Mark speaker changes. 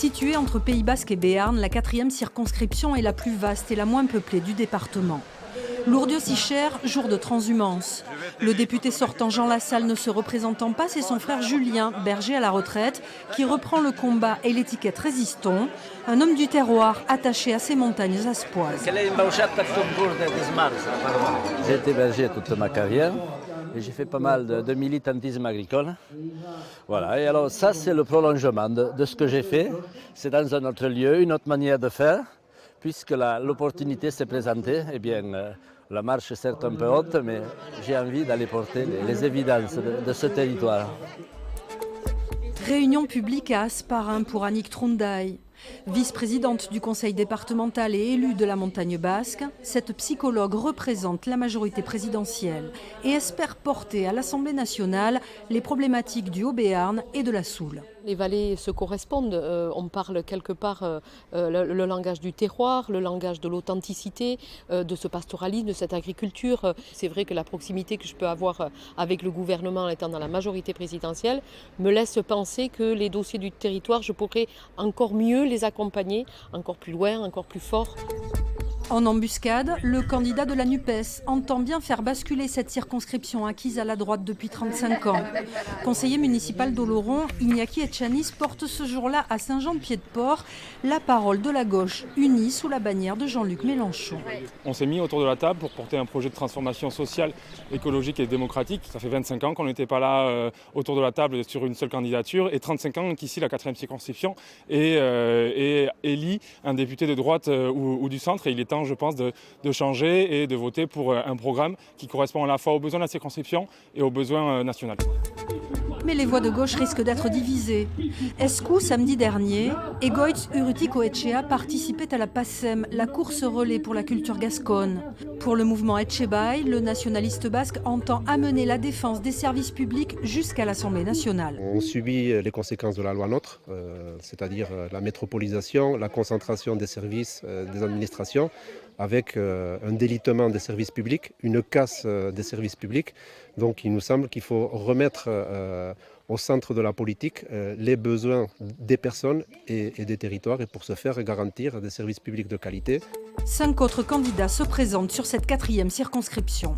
Speaker 1: Située entre Pays Basque et Béarn, la 4e circonscription est la plus vaste et la moins peuplée du département. Lourdes-Sichère, jour de transhumance. Le député sortant Jean Lassalle ne se représentant pas, c'est son frère Julien, berger à la retraite, qui reprend le combat et l'étiquette Résistons, un homme du terroir attaché à ses montagnes aspoises.
Speaker 2: J'ai été berger toute ma carrière et j'ai fait pas mal de militantisme agricole. Voilà, et alors ça c'est le prolongement de ce que j'ai fait. C'est dans un autre lieu, une autre manière de faire. Puisque l'opportunité s'est présentée, eh bien, la marche est certes un peu haute, mais j'ai envie d'aller porter les évidences de ce territoire.
Speaker 1: Réunion publique à Hasparren pour Annick Troundaï. Vice-présidente du conseil départemental et élue de la Montagne Basque, cette psychologue représente la majorité présidentielle et espère porter à l'Assemblée nationale les problématiques du Haut-Béarn et de la Soule.
Speaker 3: Les vallées se correspondent, on parle quelque part le langage du terroir, le langage de l'authenticité, de ce pastoralisme, de cette agriculture. C'est vrai que la proximité que je peux avoir avec le gouvernement en étant dans la majorité présidentielle me laisse penser que les dossiers du territoire, je pourrais encore mieux les accompagner, encore plus loin, encore plus fort.
Speaker 1: En embuscade, le candidat de la NUPES entend bien faire basculer cette circonscription acquise à la droite depuis 35 ans. Conseiller municipal d'Oloron, Iñaki Etchanis porte ce jour-là à Saint-Jean-de-Pied-de-Port la parole de la gauche unie sous la bannière de Jean-Luc Mélenchon.
Speaker 4: On s'est mis autour de la table pour porter un projet de transformation sociale, écologique et démocratique. Ça fait 25 ans qu'on n'était pas là autour de la table sur une seule candidature et 35 ans qu'ici la 4e circonscription élit un député de droite ou du centre. Et il est temps, je pense, de changer et de voter pour un programme qui correspond à la fois aux besoins de la circonscription et aux besoins nationaux.
Speaker 1: Mais les voix de gauche risquent d'être divisées. Escou, samedi dernier, Egoitz Urrutiko-Etxea participait à la PACEM, la course relais pour la culture gasconne. Pour le mouvement Etxebai, le nationaliste basque entend amener la défense des services publics jusqu'à l'Assemblée nationale.
Speaker 5: On subit les conséquences de la loi NOTRe, c'est-à-dire la métropolisation, la concentration des services, des administrations, avec un délitement des services publics, une casse des services publics. Donc il nous semble qu'il faut remettre au centre de la politique les besoins des personnes et des territoires et pour ce faire garantir des services publics de qualité.
Speaker 1: 5 autres candidats se présentent sur cette 4e circonscription.